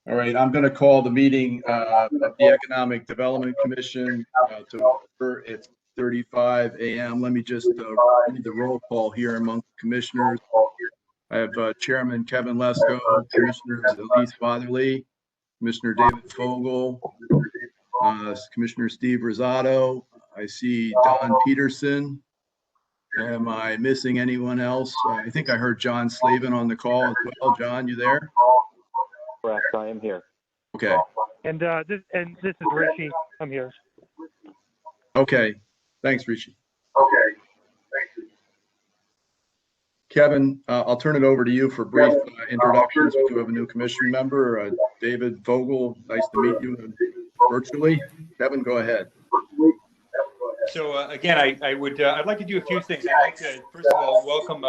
All right, I'm going to call the meeting of the Economic Development Commission to order. It's 35 a.m. Let me just read the roll call here among commissioners. I have Chairman Kevin Lesko, Commissioners Elise Fatherly, Commissioner David Fogel, Commissioner Steve Rosado. I see Don Peterson. Am I missing anyone else? I think I heard John Slavin on the call as well. John, you there? Correct, I am here. Okay. And this is Rishi. I'm here. Okay. Thanks, Rishi. Kevin, I'll turn it over to you for brief introductions. We do have a new commission member, David Vogel. Nice to meet you virtually. Kevin, go ahead. So again, I'd like to do a few things. I'd like to first of all welcome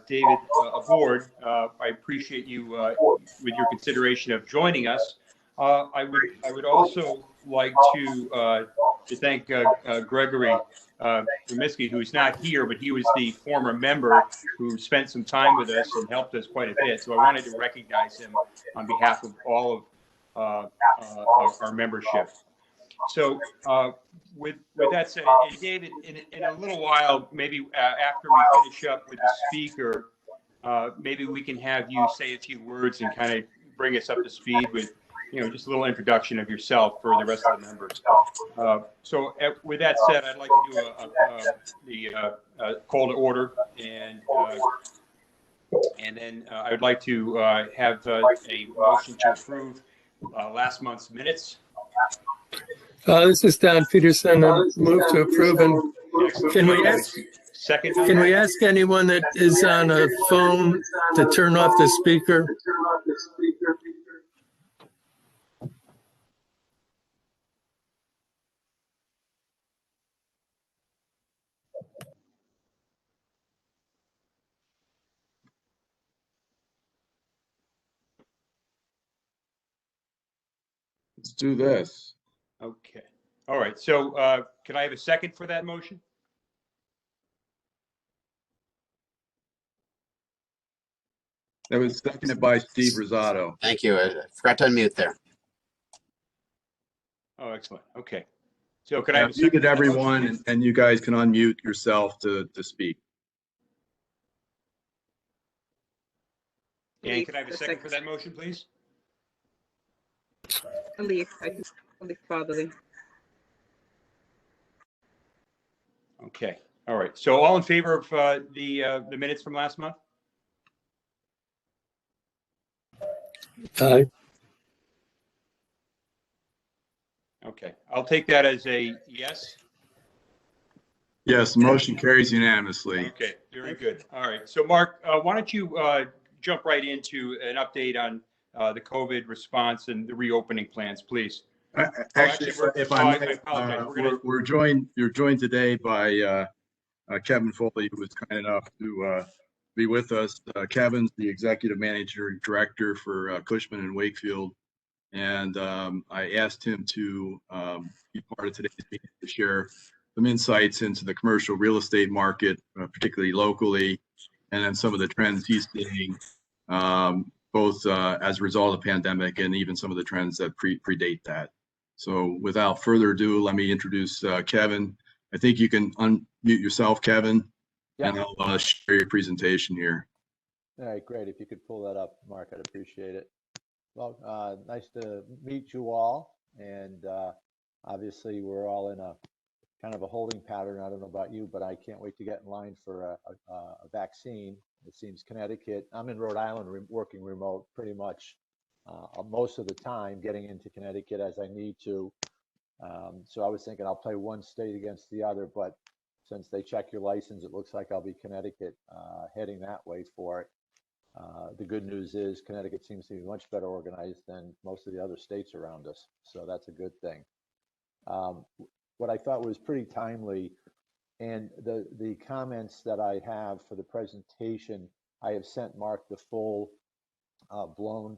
David aboard. I appreciate you with your consideration of joining us. I would also like to thank Gregory Formerxi, who's not here, but he was the former member who spent some time with us and helped us quite a bit. So I wanted to recognize him on behalf of all of our membership. So with that said, and David, in a little while, maybe after we finish up with the speaker, maybe we can have you say a few words and kind of bring us up to speed with, just a little introduction of yourself for the rest of the members. So with that said, I'd like to do the call to order, and then I would like to have a motion to approve last month's minutes. This is Don Peterson. Move to approve. And can we ask anyone that is on a phone to turn off the speaker? Let's do this. Okay. All right. So can I have a second for that motion? That was seconded by Steve Rosado. Thank you. I forgot to unmute there. Oh, excellent. Okay. So can I have a second? Muted everyone, and you guys can unmute yourself to speak. And can I have a second for that motion, please? Elise Fatherly. Okay. All right. So all in favor of the minutes from last month? Aye. Okay. I'll take that as a yes. Yes, motion carries unanimously. Okay. Very good. All right. So Mark, why don't you jump right into an update on the COVID response and the reopening plans, please. Actually, if I may, you're joined today by Kevin Foley, who was kind enough to be with us. Kevin's the executive manager and director for Cushman and Wakefield, and I asked him to be part of today's meeting to share some insights into the commercial real estate market, particularly locally, and then some of the trends he's seeing, both as a result of the pandemic and even some of the trends that predate that. So without further ado, let me introduce Kevin. I think you can unmute yourself, Kevin, and I'll share your presentation here. All right, great. If you could pull that up, Mark, I'd appreciate it. Well, nice to meet you all. And obviously, we're all in a kind of a holding pattern. I don't know about you, but I can't wait to get in line for a vaccine. It seems Connecticut, I'm in Rhode Island working remote pretty much most of the time, getting into Connecticut as I need to. So I was thinking I'll play one state against the other, but since they check your license, it looks like I'll be Connecticut heading that way for it. The good news is Connecticut seems to be much better organized than most of the other states around us. So that's a good thing. What I thought was pretty timely, and the comments that I have for the presentation, I have sent Mark the full blown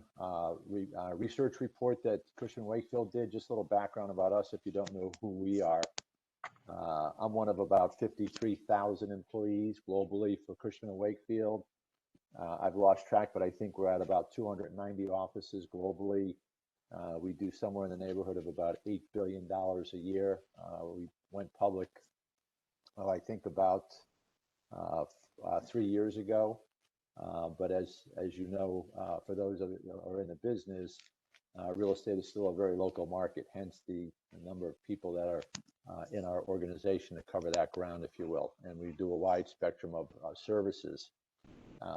research report that Cushman Wakefield did. Just a little background about us if you don't know who we are. I'm one of about 53,000 employees globally for Cushman & Wakefield. I've lost track, but I think we're at about 290 offices globally. We do somewhere in the neighborhood of about $8 billion a year. We went public, I think about 3 years ago. But as you know, for those of you who are in the business, real estate is still a very local market, hence the number of people that are in our organization to cover that ground, if you will. And we do a wide spectrum of services.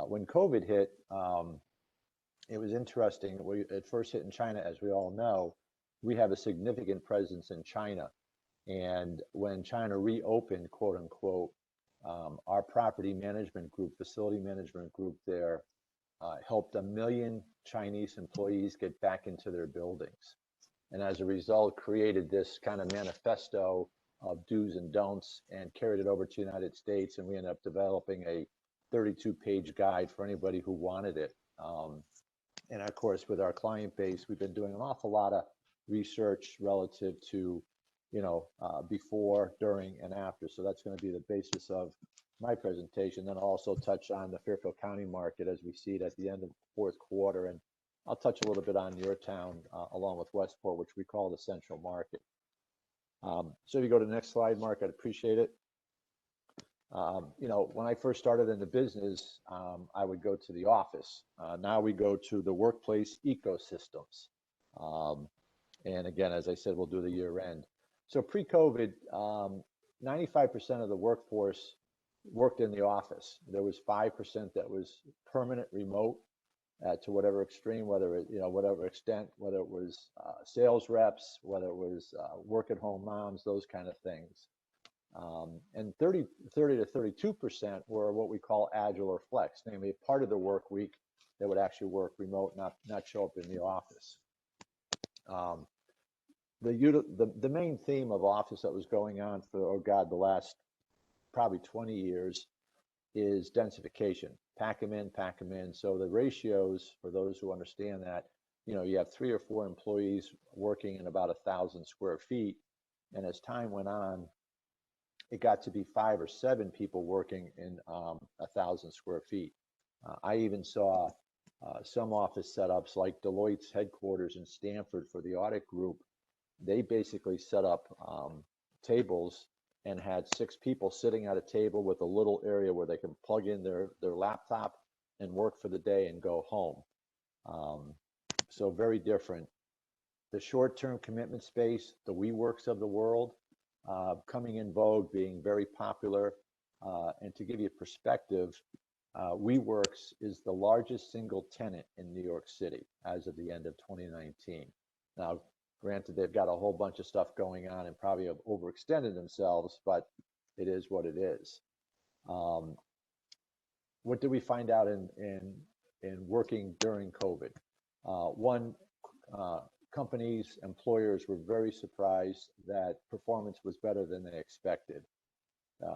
When COVID hit, it was interesting. It first hit in China, as we all know. We have a significant presence in China. And when China reopened, quote unquote, our property management group, facility management group there, helped 1 million Chinese employees get back into their buildings. And as a result, created this kind of manifesto of do's and don'ts and carried it over to the United States. And we ended up developing a 32-page guide for anybody who wanted it. And of course, with our client base, we've been doing an awful lot of research relative to, before, during, and after. So that's going to be the basis of my presentation. Then I'll also touch on the Fairfield County market as we see it at the end of the fourth quarter. And I'll touch a little bit on your town, along with Westport, which we call the central market. So if you go to the next slide, Mark, I'd appreciate it. When I first started in the business, I would go to the office. Now we go to the workplace ecosystems. And again, as I said, we'll do the year end. So pre-COVID, 95% of the workforce worked in the office. There was 5% that was permanent remote to whatever extreme, whatever extent, whether it was sales reps, whether it was work at home moms, those kind of things. And 30 to 32% were what we call agile or flex, namely a part of the work week that would actually work remote, not show up in the office. The main theme of office that was going on for, the last probably 20 years is densification. Pack them in. So the ratios, for those who understand that, you have 3 or 4 employees working in about 1,000 square feet. And as time went on, it got to be 5 or 7 people working in 1,000 square feet. I even saw some office setups like Deloitte's headquarters in Stanford for the audit group. They basically set up tables and had 6 people sitting at a table with a little area where they can plug in their laptop and work for the day and go home. So very different. The short-term commitment space, the WeWorks of the world, coming in vogue, being very popular. And to give you perspective, WeWorks is the largest single tenant in New York City as of the end of 2019. Now, granted, they've got a whole bunch of stuff going on and probably have overextended themselves, but it is what it is. What did we find out in working during COVID? One, companies, employers were very surprised that performance was better than they expected.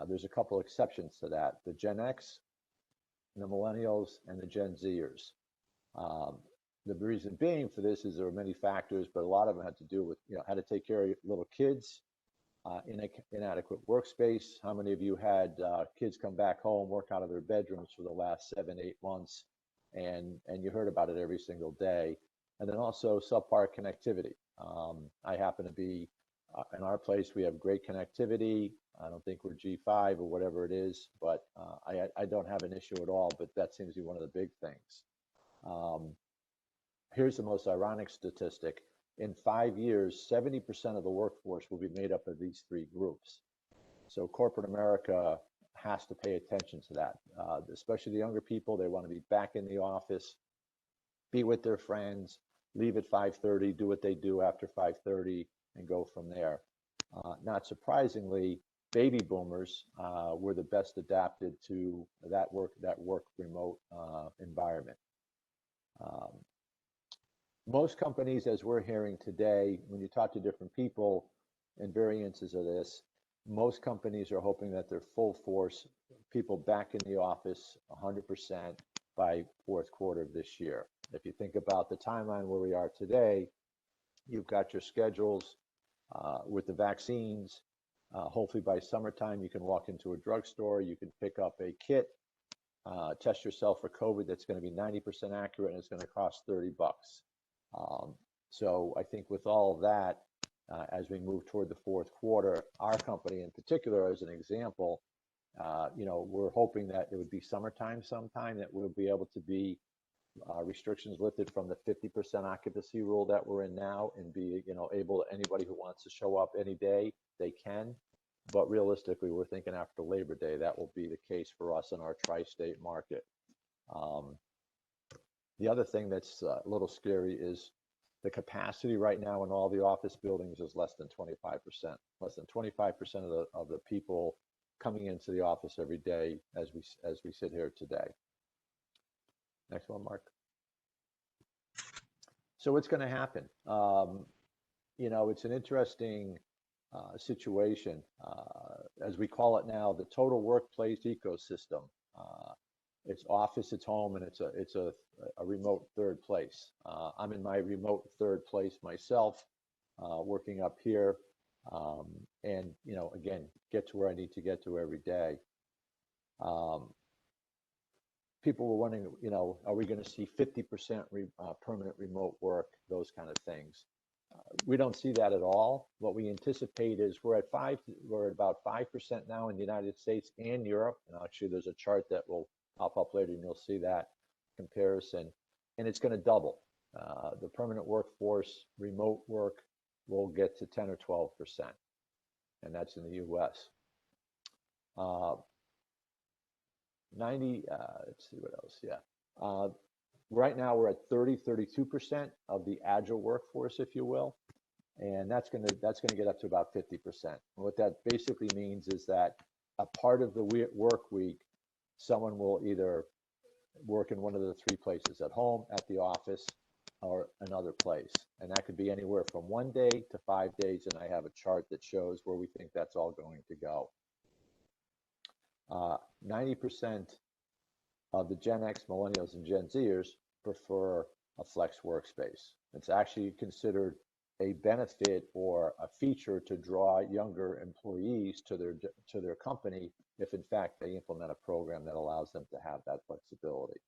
There's a couple exceptions to that: the Gen X, the Millennials, and the Gen Zers. The reason being for this is there were many factors, but a lot of them had to do with, how to take care of little kids, inadequate workspace. How many of you had kids come back home, work out of their bedrooms for the last 7-8 months, and you heard about it every single day? And then also subpar connectivity. I happen to be, in our place, we have great connectivity. I don't think we're G5 or whatever it is, but I don't have an issue at all, but that seems to be one of the big things. Here's the most ironic statistic. In 5 years, 70% of the workforce will be made up of these 3 groups. So corporate America has to pay attention to that, especially the younger people. They want to be back in the office, be with their friends, leave at 5:30, do what they do after 5:30, and go from there. Not surprisingly, baby boomers were the best adapted to that work remote environment. Most companies, as we're hearing today, when you talk to different people and variances of this, most companies are hoping that they're full force, people back in the office 100% by fourth quarter of this year. If you think about the timeline where we are today, you've got your schedules with the vaccines. Hopefully by summertime, you can walk into a drugstore, you can pick up a kit, test yourself for COVID that's going to be 90% accurate and it's going to cost $30. So I think with all of that, as we move toward the fourth quarter, our company in particular, as an example, we're hoping that it would be summertime sometime that we'll be able to be restrictions lifted from the 50% occupancy rule that we're in now and be, able, anybody who wants to show up any day, they can. But realistically, we're thinking after Labor Day, that will be the case for us in our tri-state market. The other thing that's a little scary is the capacity right now in all the office buildings is less than 25%. Less than 25% of the people coming into the office every day as we sit here today. Next one, Mark. So what's going to happen? It's an interesting situation. As we call it now, the total workplace ecosystem. It's office, it's home, and it's a remote third place. I'm in my remote third place myself, working up here, and again, get to where I need to get to every day. People were wondering, are we going to see 50% permanent remote work, those kind of things? We don't see that at all. What we anticipate is we're at about 5% now in the United States and Europe. And actually, there's a chart that will pop up later, and you'll see that comparison. And it's going to double. The permanent workforce, remote work, will get to 10 or 12%, and that's in the U.S. 90. Let's see what else. Yeah. Right now we're at 32% of the agile workforce, if you will, and that's going to get up to about 50%. And what that basically means is that a part of the work week, someone will either work in one of the three places: at home, at the office, or another place. And that could be anywhere from 1 day to 5 days. And I have a chart that shows where we think that's all going to go. 90% of the Gen X, Millennials, and Gen Zers prefer a flex workspace. It's actually considered a benefit or a feature to draw younger employees to their company if in fact they implement a program that allows them to have that flexibility.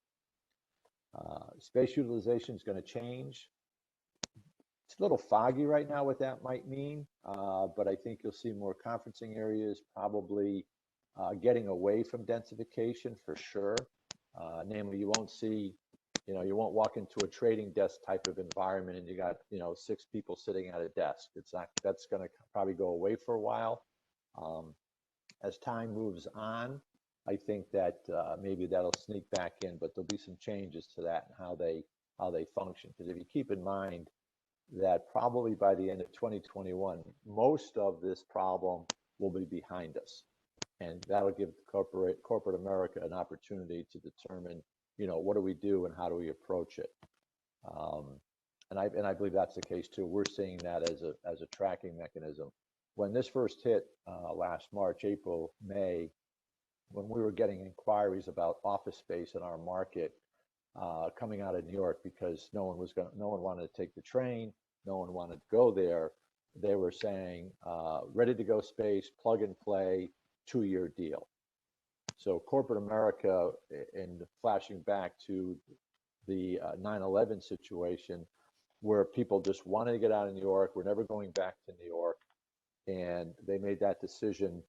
Space utilization is going to change. It's a little foggy right now what that might mean, but I think you'll see more conferencing areas, probably getting away from densification for sure. Namely, you won't see, you won't walk into a trading desk type of environment and you got, 6 people sitting at a desk. That's going to probably go away for a while. As time moves on, I think that maybe that'll sneak back in, but there'll be some changes to that and how they function. Because if you keep in mind that probably by the end of 2021, most of this problem will be behind us. And that'll give corporate America an opportunity to determine, what do we do and how do we approach it? And I believe that's the case too. We're seeing that as a tracking mechanism. When this first hit last March, April, May, when we were getting inquiries about office space in our market coming out of New York, because no one wanted to take the train, no one wanted to go there. They were saying ready to go space, plug and play, 2-year deal. So corporate America, and flashing back to the 9/11 situation, where people just wanted to get out of New York, we're never going back to New York, and they made that decision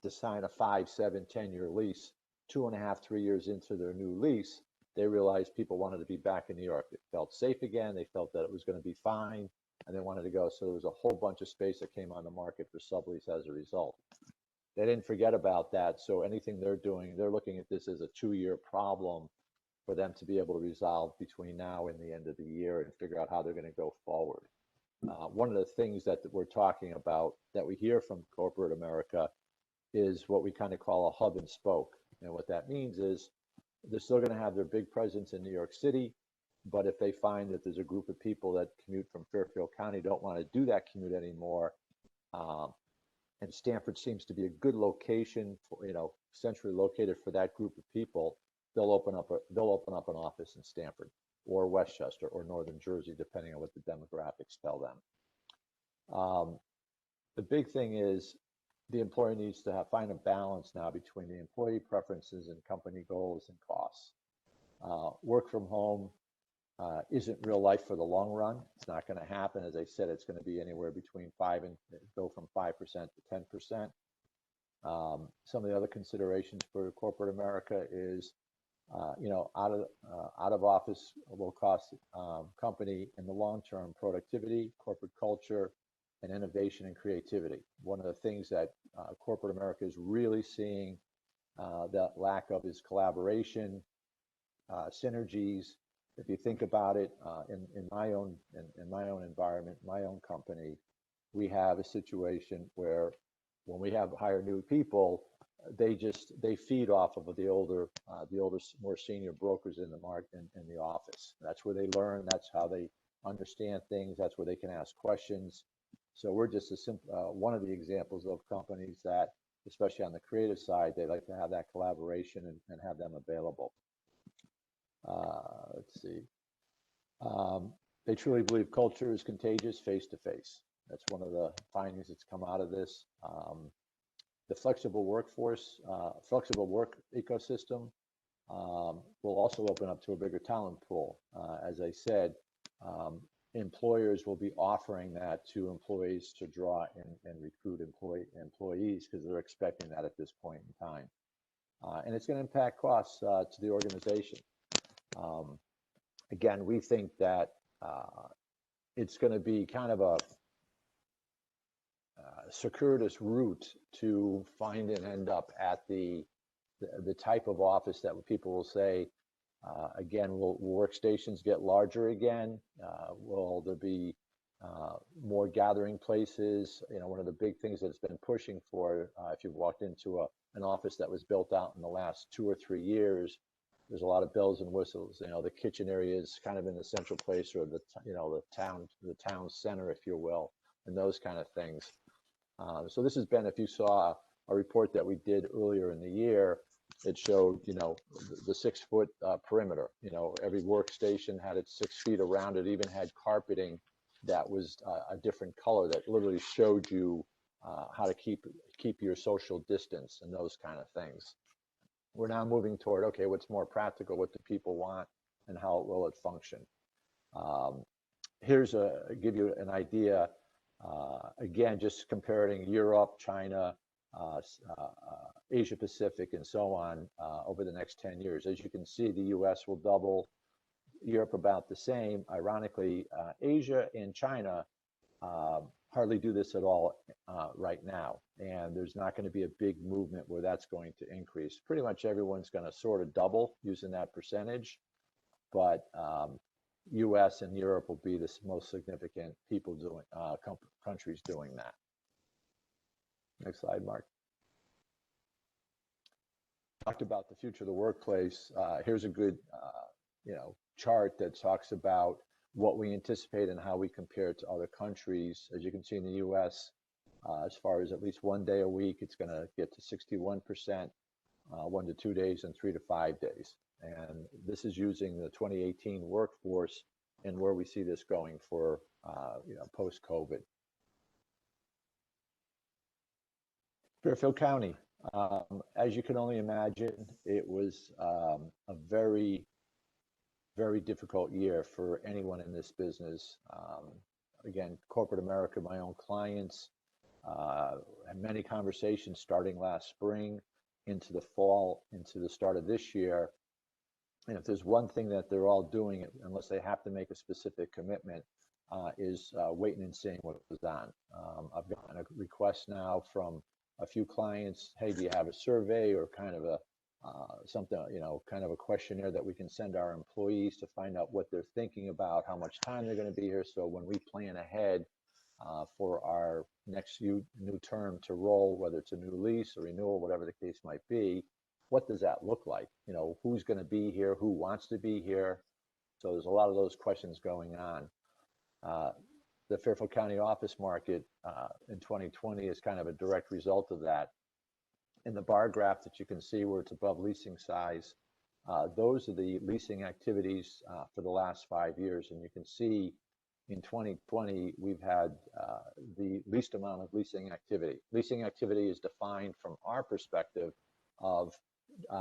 to sign a 5, 7, 10-year lease. 2.5, 3 years into their new lease, they realized people wanted to be back in New York. It felt safe again. They felt that it was going to be fine, and they wanted to go. So there was a whole bunch of space that came on the market for sublease as a result. They didn't forget about that. So anything they're doing, they're looking at this as a 2-year problem for them to be able to resolve between now and the end of the year and figure out how they're going to go forward. One of the things that we're talking about that we hear from corporate America is what we kind of call a hub and spoke. And what that means is they're still going to have their big presence in New York City, but if they find that there's a group of people that commute from Fairfield County, don't want to do that commute anymore, and Stamford seems to be a good location for, centrally located for that group of people, they'll open up an office in Stamford or Westchester or Northern Jersey, depending on what the demographics tell them. The big thing is the employer needs to find a balance now between the employee preferences and company goals and costs. Work from home isn't real life for the long run. It's not going to happen. As I said, it's going to be anywhere between 5 and go from 5% to 10%. Some of the other considerations for corporate America is, out of office will cost company in the long term productivity, corporate culture, and innovation and creativity. One of the things that corporate America is really seeing that lack of is collaboration, synergies. If you think about it, in my own environment, my own company, we have a situation where when we hire new people, they feed off of the older, more senior brokers in the office. That's where they learn. That's how they understand things. That's where they can ask questions. So we're just one of the examples of companies that, especially on the creative side, they like to have that collaboration and have them available. Let's see. They truly believe culture is contagious face to face. That's one of the findings that's come out of this. The flexible work ecosystem will also open up to a bigger talent pool. As I said, employers will be offering that to employees to draw and recruit employees because they're expecting that at this point in time. And it's going to impact costs to the organization. Again, we think that it's going to be kind of a circuitous route to find and end up at the type of office that people will say, again, will workstations get larger again? Will there be more gathering places? One of the big things that it's been pushing for, if you've walked into an office that was built out in the last 2 or 3 years, there's a lot of bells and whistles. The kitchen area is kind of in the central place, or the town center, if you will, and those kind of things. So this has been, if you saw a report that we did earlier in the year, it showed, the 6-foot perimeter. Every workstation had its 6 feet around it, even had carpeting that was a different color that literally showed you how to keep your social distance and those kind of things. We're now moving toward, okay, what's more practical, what do people want, and how will it function? Give you an idea. Again, just comparing Europe, China, Asia Pacific, and so on over the next 10 years. As you can see, the US will double, Europe about the same. Ironically, Asia and China hardly do this at all right now. And there's not going to be a big movement where that's going to increase. Pretty much everyone's going to sort of double using that percentage. But US and Europe will be the most significant countries doing that. Next slide, Mark. Talked about the future of the workplace. Here's a good chart that talks about what we anticipate and how we compare to other countries. As you can see in the US, as far as at least 1 day a week, it's going to get to 61%, 1 to 2 days, and 3 to 5 days. And this is using the 2018 workforce and where we see this going for post-COVID. Fairfield County, as you can only imagine, it was a very, very difficult year for anyone in this business. Again, corporate America, my own clients, had many conversations starting last spring into the fall, into the start of this year. And if there's one thing that they're all doing, unless they have to make a specific commitment, is waiting and seeing what goes on. I've gotten a request now from a few clients, hey, do you have a survey or kind of a something, kind of a questionnaire that we can send our employees to find out what they're thinking about, how much time they're going to be here. So when we plan ahead for our next new term to roll, whether it's a new lease or renewal, whatever the case might be, what does that look like? Who's going to be here? Who wants to be here? So there's a lot of those questions going on. The Fairfield County office market in 2020 is kind of a direct result of that. In the bar graph that you can see where it's above leasing size, those are the leasing activities for the last 5 years. And you can see, in 2020, we've had the least amount of leasing activity. Leasing activity is defined from our perspective of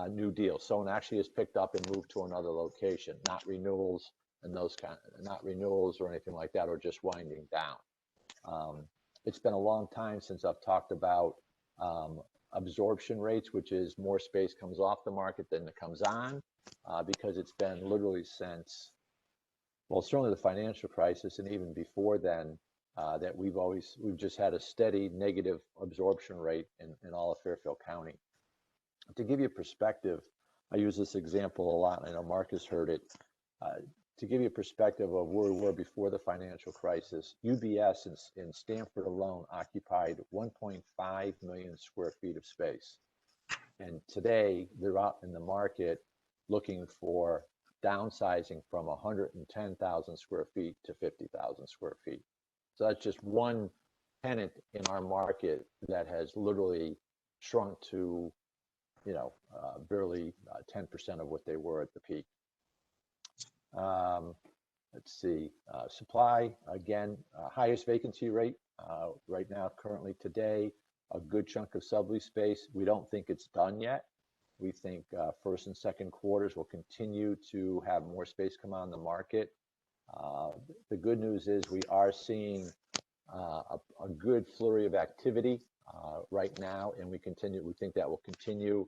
new deals. Someone actually has picked up and moved to another location, not renewals and not renewals or anything like that, or just winding down. It's been a long time since I've talked about absorption rates, which is more space comes off the market than it comes on, because it's been literally since, well, certainly the financial crisis, and even before then, that we've just had a steady negative absorption rate in all of Fairfield County. To give you perspective, I use this example a lot. I know Mark has heard it. To give you a perspective of where we were before the financial crisis, UBS in Stamford alone occupied 1.5 million square feet of space. And today they're out in the market looking for downsizing from 110,000 square feet to 50,000 square feet. So that's just one tenant in our market that has literally shrunk to, barely 10% of what they were at the peak. Let's see, supply, again, highest vacancy rate right now, currently today, a good chunk of sublease space. We don't think it's done yet. We think first and second quarters will continue to have more space come on the market. The good news is we are seeing a good flurry of activity right now, and we think that will continue,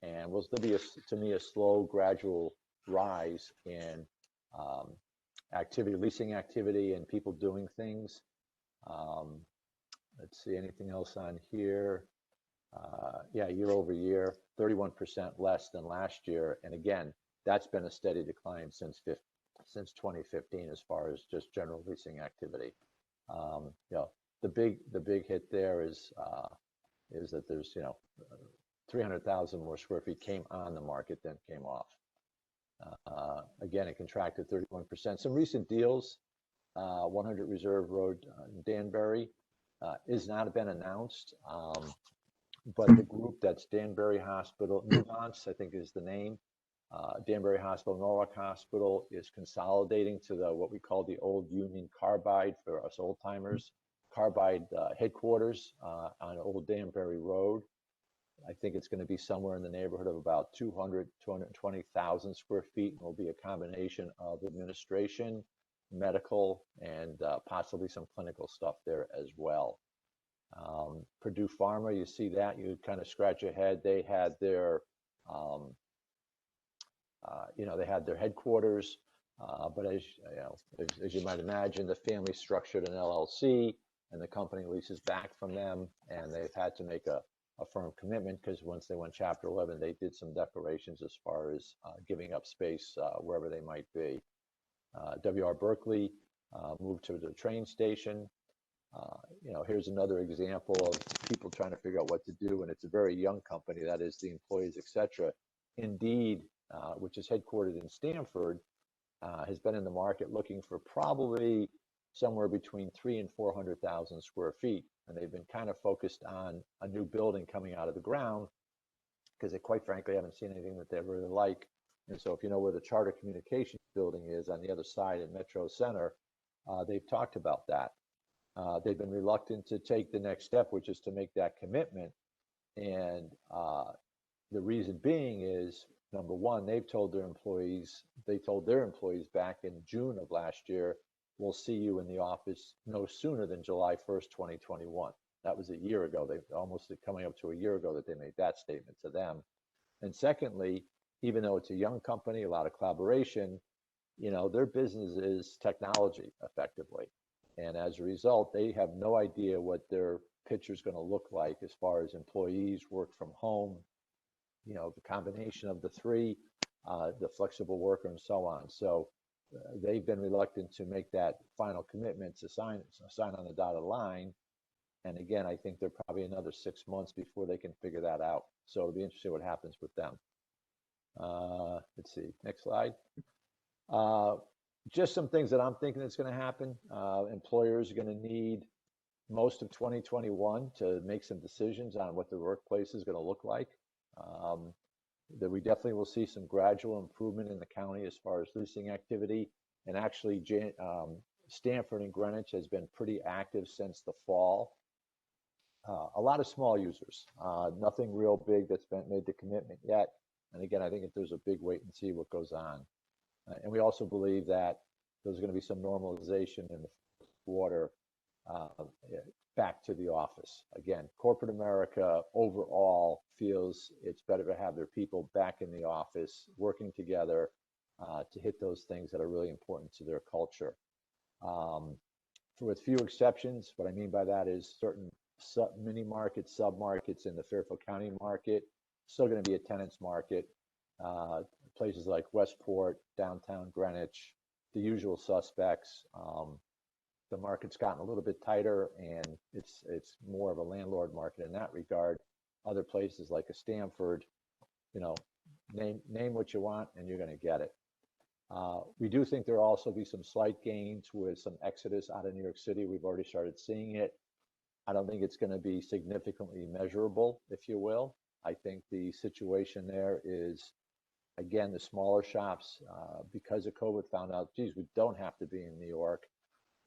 and will still be, to me, a slow, gradual rise in activity, leasing activity, and people doing things. Let's see, anything else on here? Yeah, year over year, 31% less than last year. And again, that's been a steady decline since 2015 as far as just general leasing activity. The big hit there is that there's 300,000 more square feet came on the market than came off. Again, it contracted 31%. Some recent deals, 100 Reserve Road in Danbury, is not been announced, but the group that's Danbury Hospital, Nuance, I think is the name. Danbury Hospital, Norwalk Hospital is consolidating to what we call the old Union Carbide, for us old timers, Carbide headquarters on Old Danbury Road. I think it's going to be somewhere in the neighborhood of about 220,000 square feet, and will be a combination of administration, medical, and possibly some clinical stuff there as well. Purdue Pharma, you see that, you kind of scratch your head. They had their, they had their headquarters, but as you might imagine, the family structured an LLC, and the company leases back from them, and they've had to make a firm commitment, because once they went Chapter 11, they did some declarations as far as giving up space wherever they might be. W.R. Berkeley moved to the train station. Here's another example of people trying to figure out what to do, and it's a very young company, that is the employees, etc. Indeed, which is headquartered in Stamford, has been in the market looking for probably somewhere between 300,000 and 400,000 square feet. And they've been kind of focused on a new building coming out of the ground, because they quite frankly haven't seen anything that they really like. And so if you know where the Charter Communications building is on the other side at Metro Center, they've talked about that. They've been reluctant to take the next step, which is to make that commitment. And the reason being is, number one, they told their employees back in June of last year, we'll see you in the office no sooner than July 1st, 2021. That was a year ago. They almost coming up to a year ago that they made that statement to them. And secondly, even though it's a young company, a lot of collaboration, their business is technology effectively. And as a result, they have no idea what their picture is going to look like as far as employees work from home, the combination of the three, the flexible worker and so on. So they've been reluctant to make that final commitment to sign on the dotted line. And again, I think they're probably another 6 months before they can figure that out. So it'll be interesting what happens with them. Let's see, next slide. Just some things that I'm thinking that's going to happen. Employers are going to need most of 2021 to make some decisions on what the workplace is going to look like. That we definitely will see some gradual improvement in the county as far as leasing activity. And actually, Stamford and Greenwich has been pretty active since the fall. A lot of small users, nothing real big that's been made the commitment yet. And again, I think if there's a big wait and see what goes on. And we also believe that there's going to be some normalization in the quarter back to the office. Again, corporate America overall feels it's better to have their people back in the office working together to hit those things that are really important to their culture. With few exceptions, what I mean by that is certain mini markets, sub markets in the Fairfield County market, still going to be a tenants market. Places like Westport, downtown Greenwich, the usual suspects. The market's gotten a little bit tighter, and it's more of a landlord market in that regard. Other places like a Stamford, name what you want, and you're going to get it. We do think there'll also be some slight gains with some exodus out of New York City. We've already started seeing it. I don't think it's going to be significantly measurable, if you will. I think the situation there is, again, the smaller shops, because of COVID, found out, geez, we don't have to be in New York,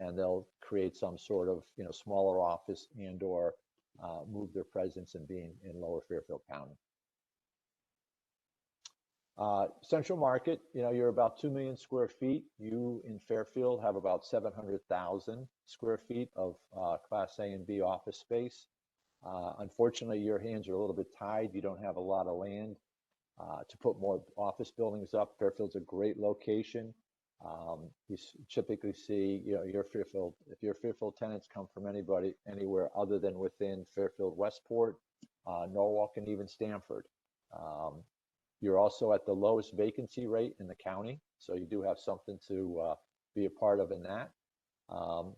and they'll create some sort of, smaller office and/or move their presence and being in Lower Fairfield County. Central Market, you're about 2 million square feet. You in Fairfield have about 700,000 square feet of Class A and B office space. Unfortunately, your hands are a little bit tied. You don't have a lot of land to put more office buildings up. Fairfield's a great location. You typically see, your Fairfield, if your Fairfield tenants come from anywhere other than within Fairfield, Westport, Norwalk, and even Stamford. You're also at the lowest vacancy rate in the county, so you do have something to be a part of in that.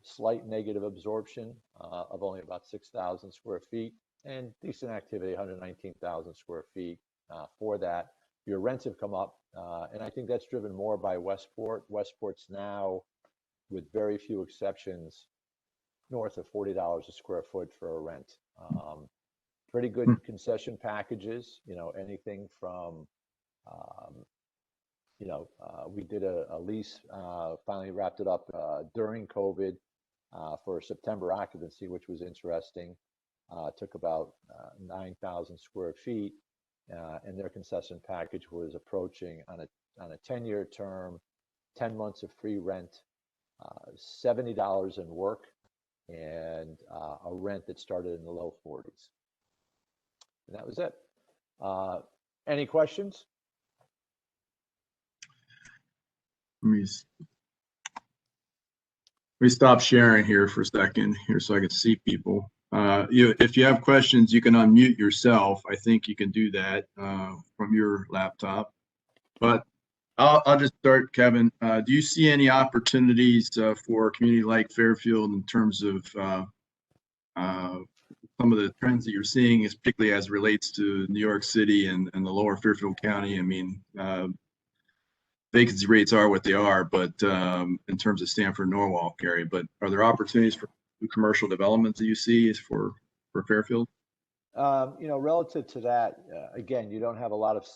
Slight negative absorption of only about 6,000 square feet, and decent activity, 119,000 square feet for that. Your rents have come up, and I think that's driven more by Westport. Westport's now, with very few exceptions, north of $40 a square foot for a rent. Pretty good concession packages, anything from, we did a lease, finally wrapped it up during COVID for September occupancy, which was interesting. Took about 9,000 square feet, and their concession package was approaching on a 10-year term, 10 months of free rent, $70 in work, and a rent that started in the low 40s. And that was it. Any questions? Let me stop sharing here for a second here so I can see people. If you have questions, you can unmute yourself. I think you can do that from your laptop. But I'll just start, Kevin. Do you see any opportunities for a community like Fairfield in terms of some of the trends that you're seeing, is particularly as it relates to New York City and the Lower Fairfield County? I mean, vacancy rates are what they are, but in terms of Stamford, Norwalk area, but are there opportunities for commercial developments that you see for Fairfield? Relative to that, again, you don't have a lot of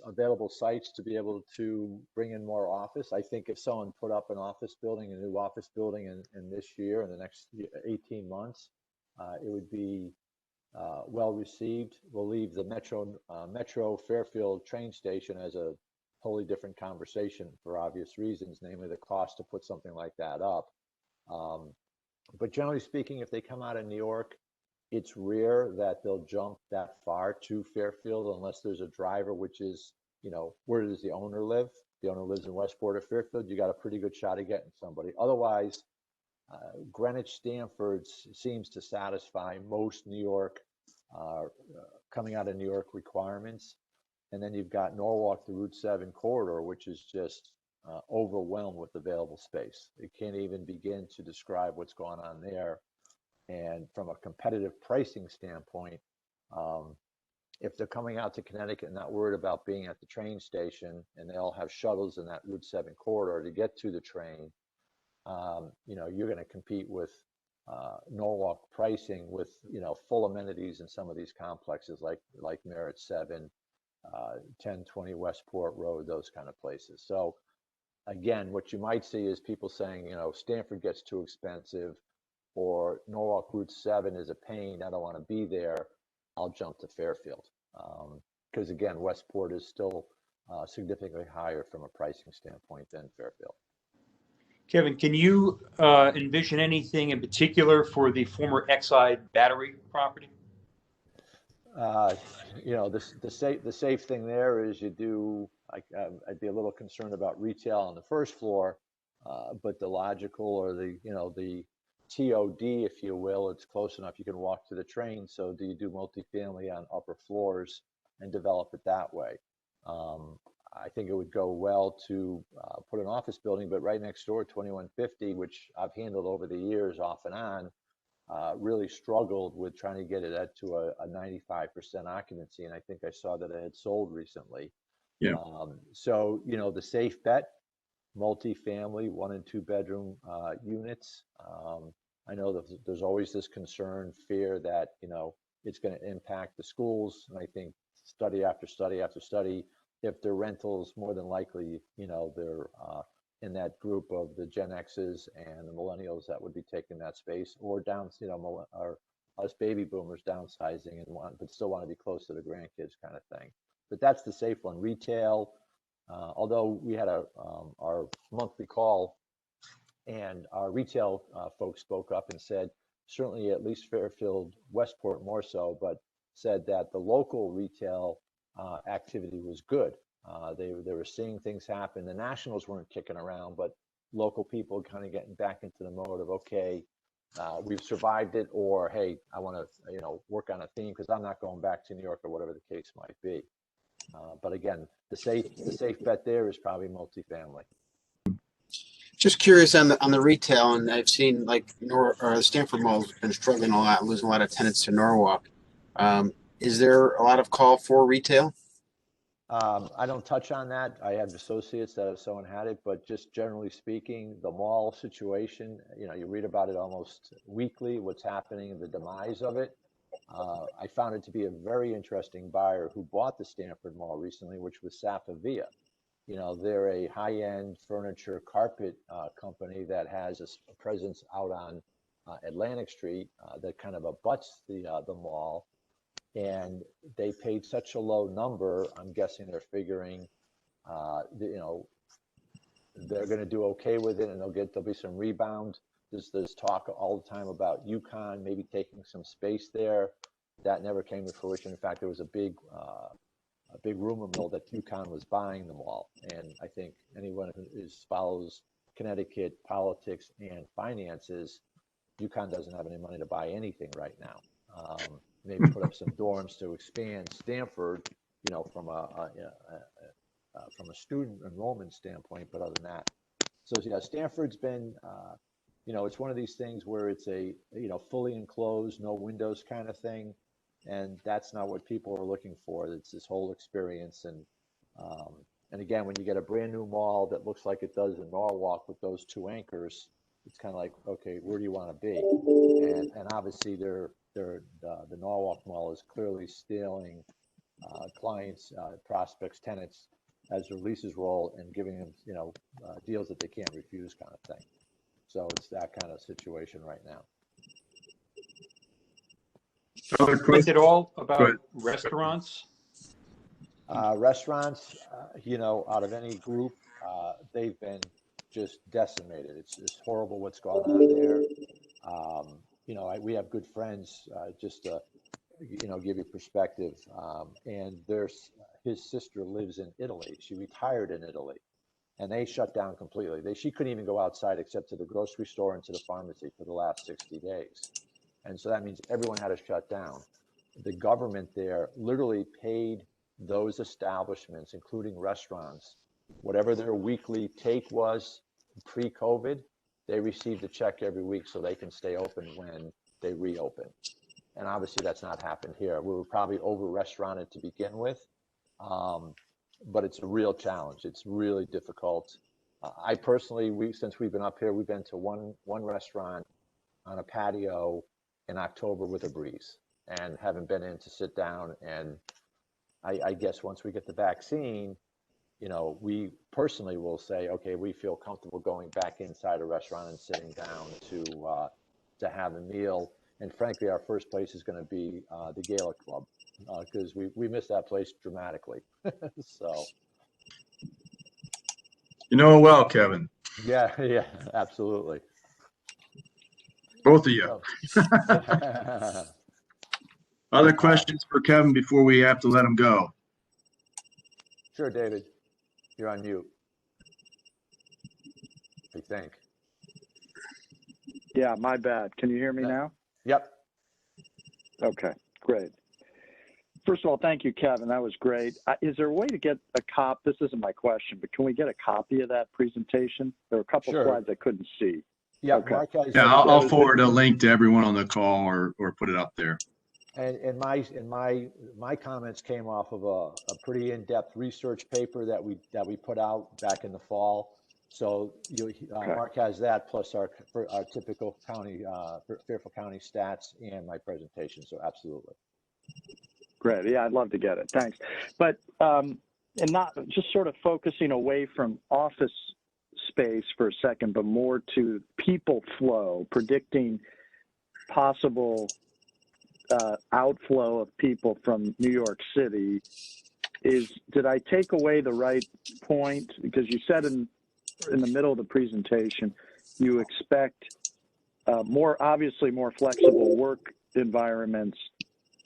available sites to be able to bring in more office. I think if someone put up a new office building in this year, in the next 18 months, it would be well received. We'll leave the Metro Fairfield train station as a totally different conversation for obvious reasons, namely the cost to put something like that up. But generally speaking, if they come out of New York, it's rare that they'll jump that far to Fairfield unless there's a driver, which is, where does the owner live? The owner lives in Westport or Fairfield, you got a pretty good shot at getting somebody. Otherwise, Greenwich, Stamford seems to satisfy most New York, coming out of New York requirements. And then you've got Norwalk, the Route 7 corridor, which is just overwhelmed with available space. It can't even begin to describe what's going on there. And from a competitive pricing standpoint, if they're coming out to Connecticut and not worried about being at the train station, and they all have shuttles in that Route 7 corridor to get to the train, you're going to compete with Norwalk pricing with, full amenities in some of these complexes like Merritt 7, 1020 Westport Road, those kind of places. So again, what you might see is people saying, Stanford gets too expensive, or Norwalk Route 7 is a pain, I don't want to be there, I'll jump to Fairfield. Because again, Westport is still significantly higher from a pricing standpoint than Fairfield. Kevin, can you envision anything in particular for the Formerxi Battery property? The safe thing there is I'd be a little concerned about retail on the first floor, but the logical or the TOD, if you will, it's close enough you can walk to the train. So do you do multifamily on upper floors and develop it that way? I think it would go well to put an office building, but right next door, 2150, which I've handled over the years off and on, really struggled with trying to get it to a 95% occupancy. And I think I saw that it had sold recently. Yeah. So, the safe bet, multifamily, 1 and 2 bedroom units. I know that there's always this concern, fear that, it's going to impact the schools. And I think study after study after study, if they're rentals, more than likely, they're in that group of the Gen X's and the millennials that would be taking that space, or or us baby boomers downsizing but still want to be close to the grandkids kind of thing. But that's the safe one. Retail, although we had our monthly call, and our retail folks spoke up and said, certainly at least Fairfield, Westport more so, but said that the local retail activity was good. They were seeing things happen. The nationals weren't kicking around, but local people kind of getting back into the mode of, okay, we've survived it, or hey, I want to work on a theme because I'm not going back to New York or whatever the case might be. But again, the safe bet there is probably multifamily. Just curious on the retail, and I've seen like the Stanford Mall's been struggling a lot, losing a lot of tenants to Norwalk. Is there a lot of call for retail? I don't touch on that. I have associates that if someone had it, but just generally speaking, the mall situation, you read about it almost weekly, what's happening and the demise of it. I found it to be a very interesting buyer who bought the Stanford Mall recently, which was Sapavia. They're a high-end furniture carpet company that has a presence out on Atlantic Street that kind of abuts the mall. And they paid such a low number. I'm guessing they're figuring, they're going to do okay with it, and there'll be some rebound. There's talk all the time about UConn maybe taking some space there. That never came to fruition. In fact, there was a big rumor mill that UConn was buying the mall. And I think anyone who follows Connecticut politics and finances, UConn doesn't have any money to buy anything right now. Maybe put up some dorms to expand Stanford, from a student enrollment standpoint. But other than that, so yeah, Stanford's been, it's one of these things where it's a, fully enclosed, no windows kind of thing, and that's not what people are looking for. It's this whole experience, and again, when you get a brand new mall that looks like it does in Norwalk with those 2 anchors, it's kind of like, okay, where do you want to be? And obviously, the Norwalk Mall is clearly stealing clients, prospects, tenants as their leases roll and giving them, deals that they can't refuse, kind of thing. So it's that kind of situation right now. Is it all about restaurants? Restaurants, out of any group, they've been just decimated. It's horrible what's going on there. We have good friends, just to, give you perspective. And his sister lives in Italy. She retired in Italy, and they shut down completely. She couldn't even go outside except to the grocery store and to the pharmacy for the last 60 days. And so that means everyone had to shut down. The government there literally paid those establishments, including restaurants, whatever their weekly take was pre-COVID, they received a check every week so they can stay open when they reopen. And obviously that's not happened here. We were probably over-restauranted to begin with, but it's a real challenge. It's really difficult. I personally, since we've been up here, we've been to one restaurant on a patio in October with a breeze, and haven't been in to sit down. And I guess once we get the vaccine, we personally will say, okay, we feel comfortable going back inside a restaurant and sitting down to have a meal. And frankly, our first place is going to be the Gala Club because we miss that place dramatically. So. You know it well, Kevin. Yeah, absolutely. Both of you. Other questions for Kevin before we have to let him go? Sure, David. You're on mute, I think. Yeah, my bad. Can you hear me now? Yep. Okay, great. First of all, thank you, Kevin. That was great. Is there a way to get a copy? This isn't my question, but can we get a copy of that presentation? There were a couple slides I couldn't see. Yeah, okay. I'll forward a link to everyone on the call or put it up there. And my comments came off of a pretty in-depth research paper that we put out back in the fall. So Mark has that plus our typical county Fairfield County stats and my presentation. So absolutely. Great. Yeah, I'd love to get it. Thanks. But and not just sort of focusing away from office space for a second, but more to people flow, predicting possible outflow of people from New York City. Did I take away the right point? Because you said in the middle of the presentation, you expect obviously more flexible work environments.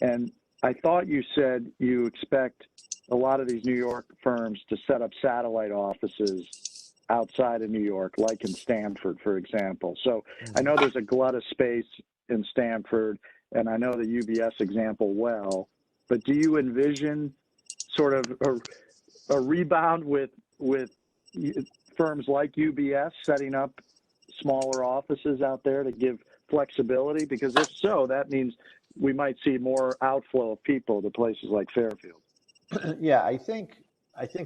And I thought you said you expect a lot of these New York firms to set up satellite offices outside of New York, like in Stamford, for example. So I know there's a glut of space in Stamford, and I know the UBS example well, but do you envision sort of a rebound with firms like UBS setting up smaller offices out there to give flexibility? Because if so, that means we might see more outflow of people to places like Fairfield. Yeah, I think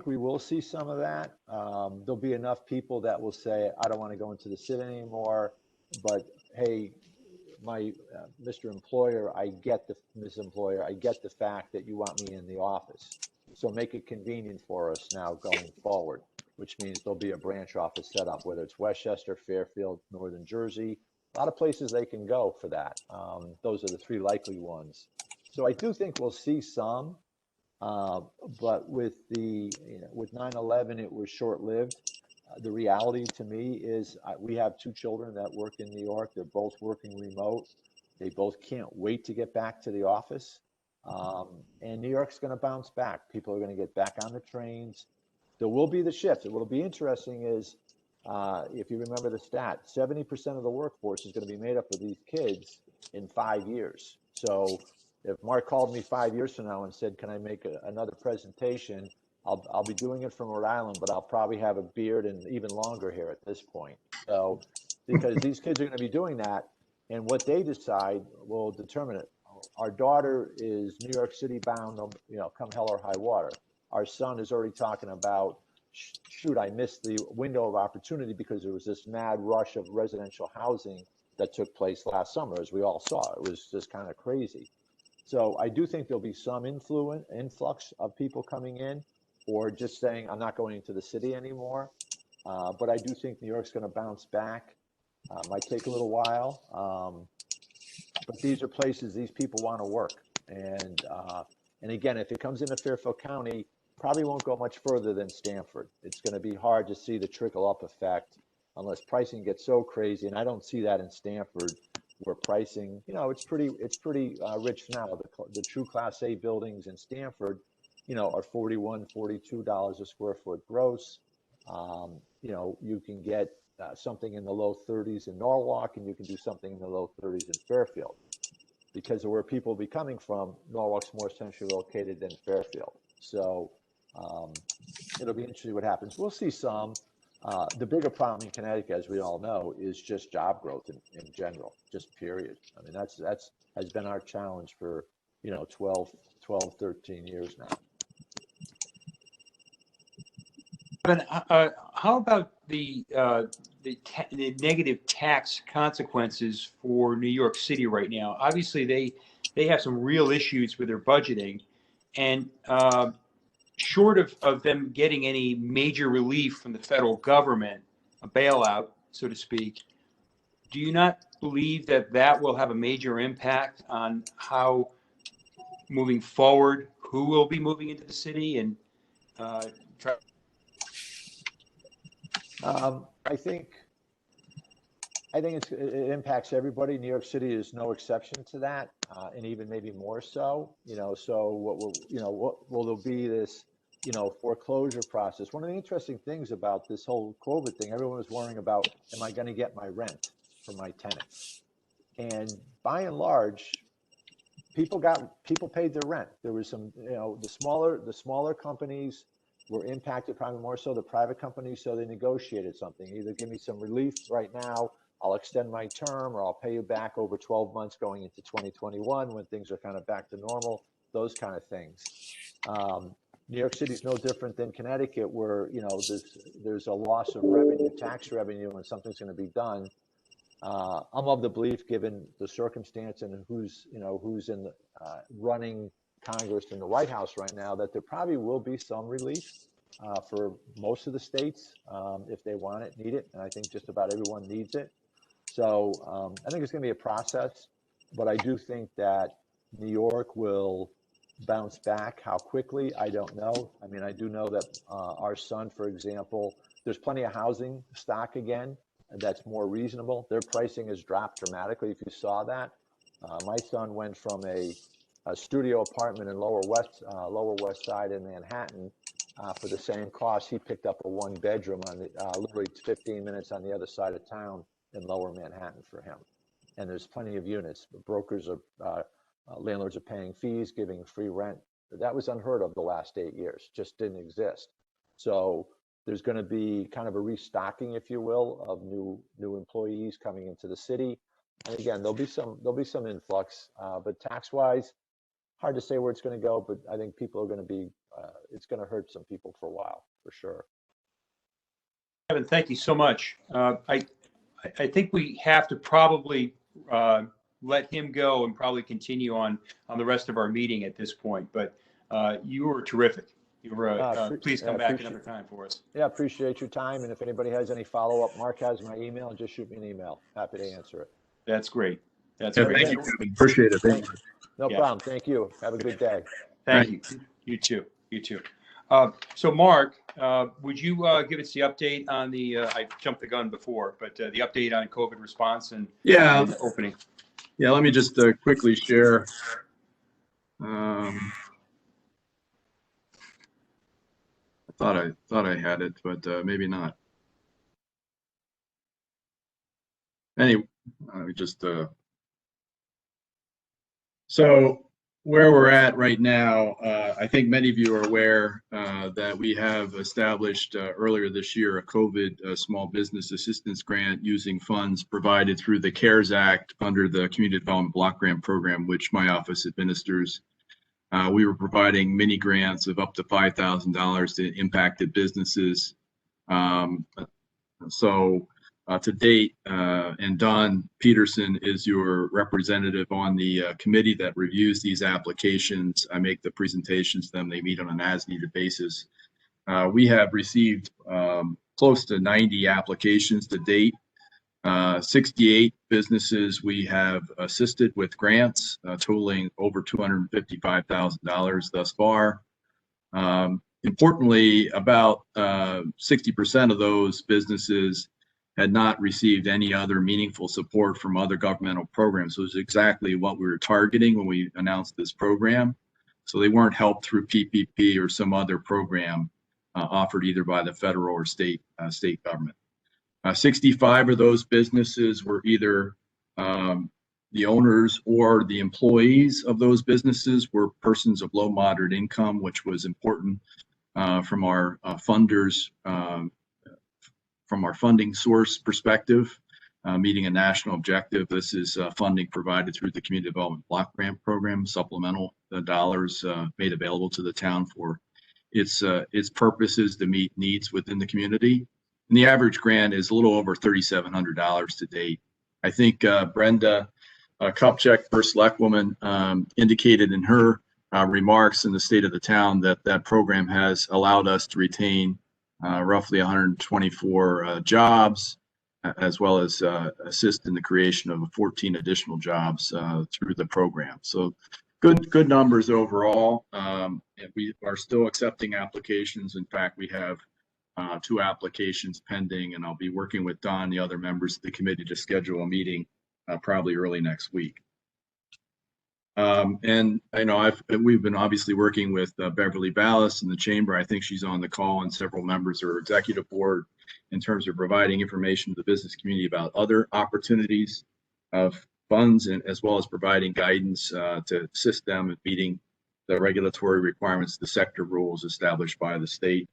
we will see some of that. There'll be enough people that will say, I don't want to go into the city anymore, but hey, my Mr. Employer, Ms. Employer, I get the fact that you want me in the office. So make it convenient for us now going forward, which means there'll be a branch office set up, whether it's Westchester, Fairfield, Northern Jersey, a lot of places they can go for that. Those are the three likely ones. So I do think we'll see some, but with with 9/11, it was short-lived. The reality to me is we have two children that work in New York. They're both working remote. They both can't wait to get back to the office. And New York's going to bounce back. People are going to get back on the trains. There will be the shift. What will be interesting is, if you remember the stat, 70% of the workforce is going to be made up of these kids in 5 years. So if Mark called me 5 years from now and said, can I make another presentation? I'll be doing it from Rhode Island, but I'll probably have a beard and even longer hair at this point. So, because these kids are going to be doing that, and what they decide will determine it. Our daughter is New York City bound, come hell or high water. Our son is already talking about, shoot, I missed the window of opportunity because there was this mad rush of residential housing that took place last summer, as we all saw. It was just kind of crazy. So I do think there'll be some influx of people coming in, or just saying, I'm not going into the city anymore. But I do think New York's going to bounce back. Might take a little while. But these are places these people want to work. And again, if it comes into Fairfield County, probably won't go much further than Stamford. It's going to be hard to see the trickle up effect unless pricing gets so crazy. And I don't see that in Stamford, where pricing, it's pretty rich now. The true Class A buildings in Stamford, are $41, $42 a square foot gross. You can get something in the low 30s in Norwalk, and you can do something in the low 30s in Fairfield. Because of where people will be coming from, Norwalk's more centrally located than Fairfield. So it'll be interesting what happens. We'll see some. The bigger problem in Connecticut, as we all know, is just job growth in general, just period. I mean, that's has been our challenge for 12, 13 years now. How about the negative tax consequences for New York City right now? Obviously, they have some real issues with their budgeting, and short of them getting any major relief from the federal government, a bailout, so to speak, do you not believe that that will have a major impact on how moving forward, who will be moving into the city and try? I think it impacts everybody. New York City is no exception to that, and even maybe more so. So what will there be this, foreclosure process? One of the interesting things about this whole COVID thing, everyone was worrying about, am I going to get my rent from my tenants? And by and large, people paid their rent. There was some, the smaller companies were impacted probably more so the private companies. So they negotiated something, either give me some relief right now, I'll extend my term, or I'll pay you back over 12 months going into 2021 when things are kind of back to normal, those kind of things. New York City is no different than Connecticut, where, there's a loss of revenue, tax revenue, and something's going to be done. I'm of the belief, given the circumstance and who's in the running Congress and the White House right now, that there probably will be some relief for most of the states if they want it, need it, and I think just about everyone needs it. So I think it's going to be a process, but I do think that New York will bounce back. How quickly, I don't know. I mean, I do know that our son, for example, there's plenty of housing stock again that's more reasonable. Their pricing has dropped dramatically, if you saw that. My son went from a studio apartment in Lower West Side in Manhattan for the same cost. He picked up a 1-bedroom on the literally 15 minutes on the other side of town in Lower Manhattan for him. And there's plenty of units. Brokers are, landlords are paying fees, giving free rent. That was unheard of the last 8 years, just didn't exist. So there's going to be kind of a restocking, if you will, of new employees coming into the city. And again, there'll be some influx, but tax-wise, hard to say where it's going to go. But I think people are going to be, it's going to hurt some people for a while, for sure. Kevin, thank you so much. I think we have to probably let him go and probably continue on the rest of our meeting at this point. But you were terrific. You were, please come back another time for us. Yeah, appreciate your time. And if anybody has any follow-up, Mark has my email, and just shoot me an email. Happy to answer it. That's great. That's Yeah, great. thank you, Kevin. Appreciate it. Thank you. No problem. Thank you. Have a good day. Thank you. You too. You too. So Mark, would you give us the update on the, I jumped the gun before, but the update on COVID response and opening? Yeah, let me just quickly share. I thought I had it, but maybe not. Anyway, so where we're at right now, I think many of you are aware that we have established earlier this year a COVID small business assistance grant using funds provided through the CARES Act under the Community Development Block Grant Program, which my office administers. We were providing mini grants of up to $5,000 to impacted businesses. To date, and Don Peterson is your representative on the committee that reviews these applications. I make the presentations to them. They meet on an as-needed basis. We have received close to 90 applications to date. 68 businesses we have assisted with grants, totaling over $255,000 thus far. Importantly, about 60% of those businesses had not received any other meaningful support from other governmental programs. So it's exactly what we were targeting when we announced this program. So they weren't helped through PPP or some other program offered either by the federal or state government. 65 of those businesses were either the owners or the employees of those businesses were persons of low moderate income, which was important from our funders, from our funding source perspective, meeting a national objective. This is funding provided through the Community Development Block Grant Program, supplemental dollars made available to the town for its purposes to meet needs within the community. And the average grant is a little over $3,700 to date. I think Brenda Kupchak, First Select Woman, indicated in her remarks in the state of the town that that program has allowed us to retain roughly 124 jobs, as well as assist in the creation of 14 additional jobs through the program. So good numbers overall. And we are still accepting applications. In fact, we have 2 applications pending, and I'll be working with Don and the other members of the committee to schedule a meeting probably early next week. And I know we've been obviously working with Beverly Ballas in the chamber. I think she's on the call, and several members of her executive board in terms of providing information to the business community about other opportunities of funds, and as well as providing guidance to assist them in meeting the regulatory requirements, the sector rules established by the state.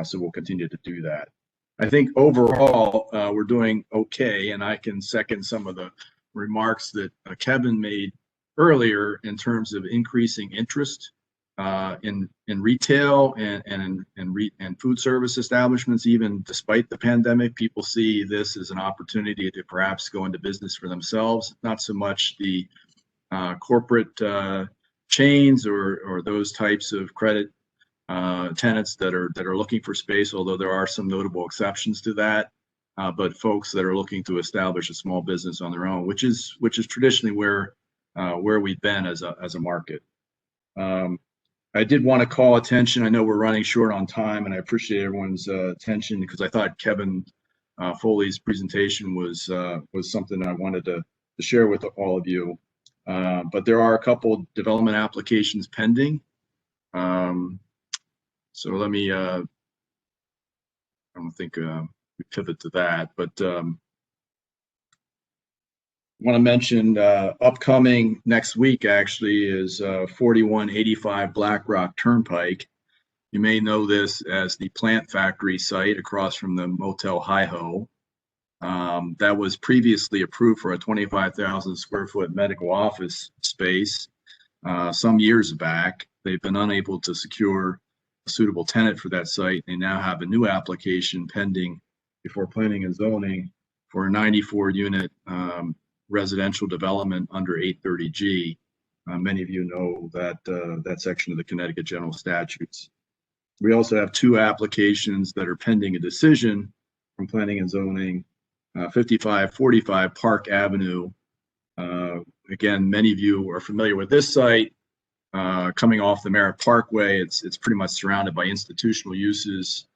So we'll continue to do that. I think overall we're doing okay, and I can second some of the remarks that Kevin made earlier in terms of increasing interest in retail and food service establishments. Even despite the pandemic, people see this as an opportunity to perhaps go into business for themselves, not so much the corporate chains or those types of credit tenants that are looking for space, although there are some notable exceptions to that. But folks that are looking to establish a small business on their own, which is traditionally where we've been as a market. I did want to call attention. I know we're running short on time, and I appreciate everyone's attention, because I thought Kevin Foley's presentation was something I wanted to share with all of you. But there are a couple development applications pending. So let me, I don't think we pivot to that, but want to mention upcoming next week actually is 4185 Black Rock Turnpike. You may know this as the plant factory site across from the Motel Hi-Ho. That was previously approved for a 25,000 square foot medical office space some years back. They've been unable to secure a suitable tenant for that site. They now have a new application pending before planning and zoning for a 94 unit residential development under 830G. Many of you know that section of the Connecticut General Statutes. We also have 2 applications that are pending a decision from planning and zoning. 5545 Park Avenue. Again, many of you are familiar with this site. Coming off the Merritt Parkway, it's pretty much surrounded by institutional uses.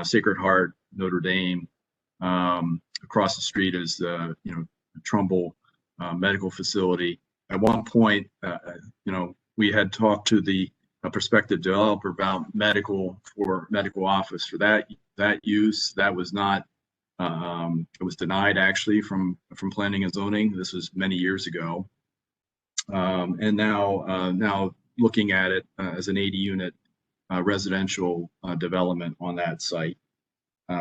Sacred Heart, Notre Dame. Across the street is the Trumbull Medical Facility. At one point, we had talked to the prospective developer about medical office for that use. That was not. It was denied actually from planning and zoning. This was many years ago. And now looking at it as an 80 unit residential development on that site.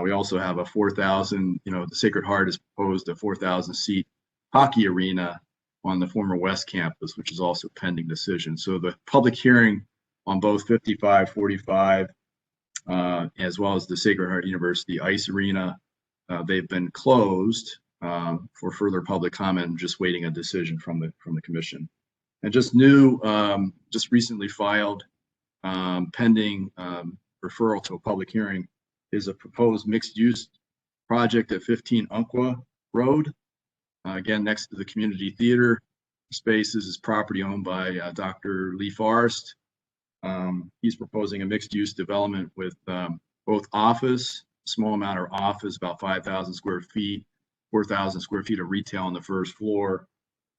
We also have a 4,000, the Sacred Heart has proposed a 4,000 seat hockey arena on the former West Campus, which is also pending decision. So the public hearing on both 5545 as well as the Sacred Heart University Ice Arena, they've been closed for further public comment, just waiting a decision from the commission. And just recently filed pending referral to a public hearing is a proposed mixed use project at 15 Umpqua Road. Again, next to the community theater spaces is property owned by Dr. Lee Forrest. He's proposing a mixed use development with both office, small amount of office, about 5,000 square feet, 4,000 square feet of retail on the first floor,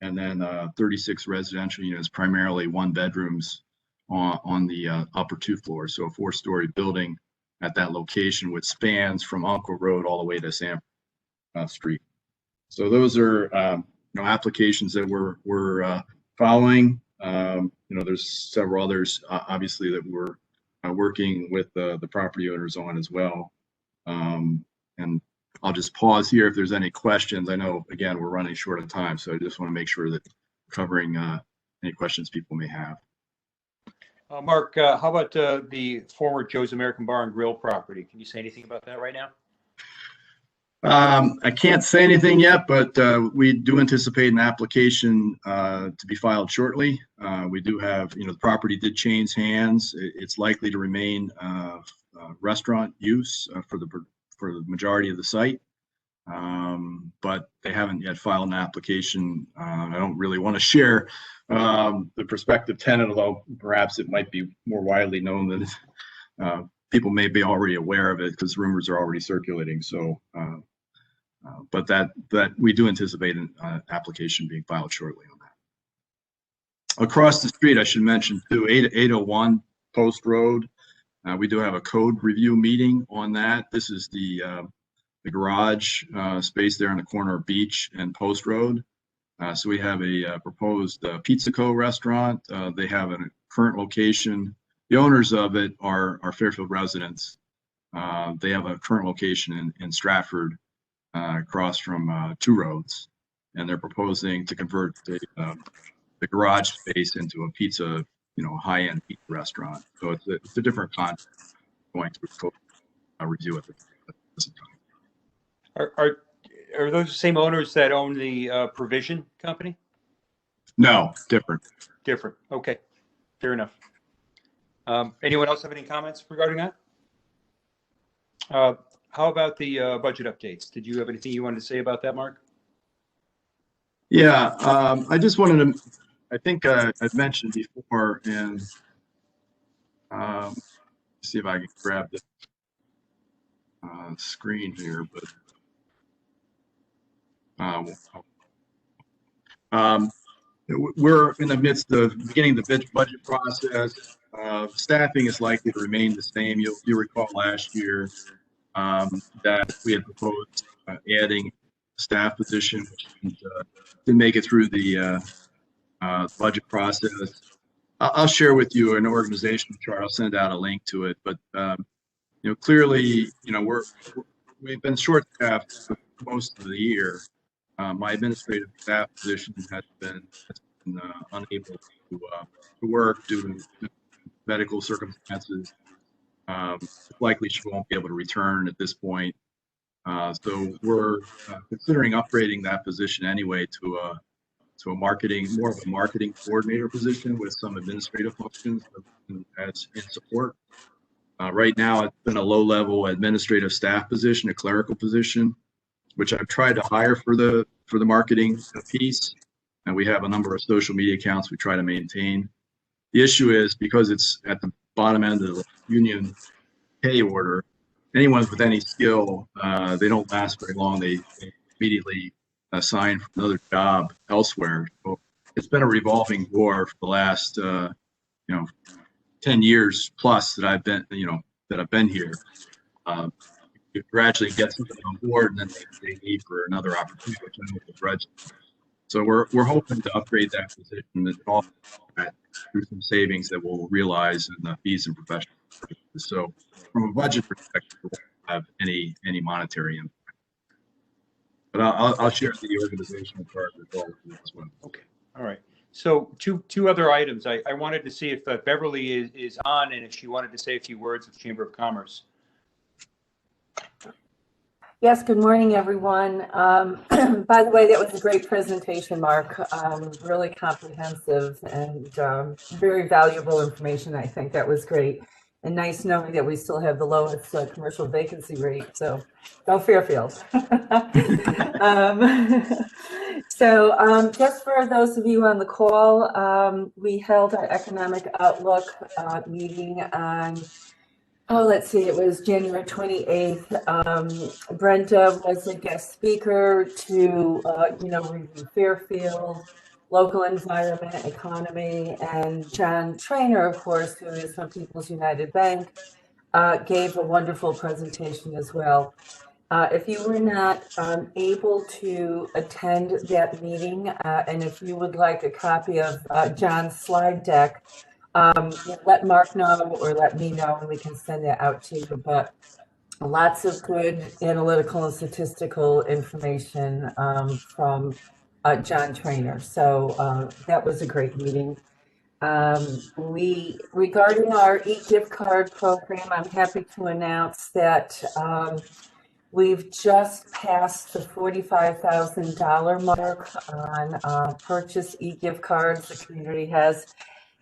and then 36 residential units, primarily 1 bedrooms on the upper 2 floors. So a 4-story building at that location, which spans from Umpqua Road all the way to Sam Street. So those are applications that we're following. There's several others obviously that we're working with the property owners on as well. And I'll just pause here if there's any questions. I know, again, we're running short of time, so I just want to make sure that we're covering any questions people may have. Mark, how about the former Joe's American Bar and Grill property? Can you say anything about that right now? I can't say anything yet, but we do anticipate an application to be filed shortly. We do have, the property did change hands. It's likely to remain restaurant use for the majority of the site. But they haven't yet filed an application. I don't really want to share the prospective tenant, although perhaps it might be more widely known that people may be already aware of it because rumors are already circulating. So, but that we do anticipate an application being filed shortly on that. Across the street, I should mention too, 801 Post Road. We do have a code review meeting on that. This is the garage space there on the corner of Beach and Post Road. So we have a proposed Pizza Co. restaurant. They have a current location. The owners of it are Fairfield residents. They have a current location in Stratford, across from Two Roads, and they're proposing to convert the garage space into a pizza, high-end pizza restaurant. So it's a different concept going through code review at this time. Are those the same owners that own the Provision Company? No, different. Different. Okay, fair enough. Anyone else have any comments regarding that? How about the budget updates? Did you have anything you wanted to say about that, Mark? Yeah, I just wanted to, I think I've mentioned before, and see if I can grab the screen here, but we're in the midst of beginning the budget process. Staffing is likely to remain the same. You recall last year that we had proposed adding a staff position, which didn't make it through the budget process. I'll share with you an organizational chart. I'll send out a link to it, but clearly, we've been short-staffed for most of the year. My administrative staff position has been unable to work due to medical circumstances. Likely she won't be able to return at this point. So we're considering upgrading that position anyway to more of a marketing coordinator position with some administrative functions as in support. Right now, it's been a low-level administrative staff position, a clerical position, which I've tried to hire for the marketing piece. And we have a number of social media accounts we try to maintain. The issue is because it's at the bottom end of the union pay order, anyone with any skill, they don't last very long. They immediately assign for another job elsewhere. So it's been a revolving door for the last 10 years plus that I've been here. You gradually get something on board, and then they need for another opportunity, which I know is grudge. So we're hoping to upgrade that position and all that through some savings that we'll realize in the fees and professional services. So from a budget perspective, we won't have any monetary impact. But I'll share the organizational chart with all of you as well. Okay. All right. So two other items. I wanted to see if Beverly is on and if she wanted to say a few words with Chamber of Commerce. Yes, good morning, everyone. By the way, that was a great presentation, Mark. Really comprehensive and very valuable information. I think that was great. And nice knowing that we still have the lowest commercial vacancy rate. So go Fairfield. So just for those of you on the call, we held our Economic Outlook meeting on let's see, it was January 28th. Brenda was a guest speaker to, review Fairfield, local environment, economy, and John Trainer, of course, who is from People's United Bank, gave a wonderful presentation as well. If you were not able to attend that meeting, and if you would like a copy of John's slide deck, let Mark know or let me know and we can send that out to you. But lots of good analytical and statistical information from John Trainer. So that was a great meeting. Regarding our e-gift card program, I'm happy to announce that We've just passed the $45,000 mark on purchase e-gift cards. The community has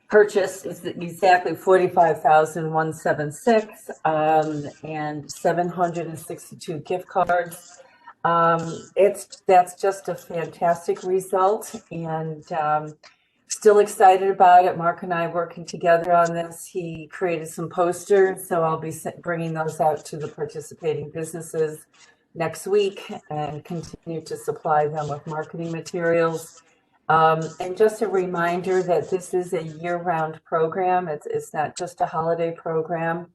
purchased is exactly 45,176 and 762 gift cards. That's just a fantastic result, and still excited about it. Mark and I working together on this. He created some posters, so I'll be bringing those out to the participating businesses next week and continue to supply them with marketing materials. And just a reminder that this is a year-round program. It's not just a holiday program.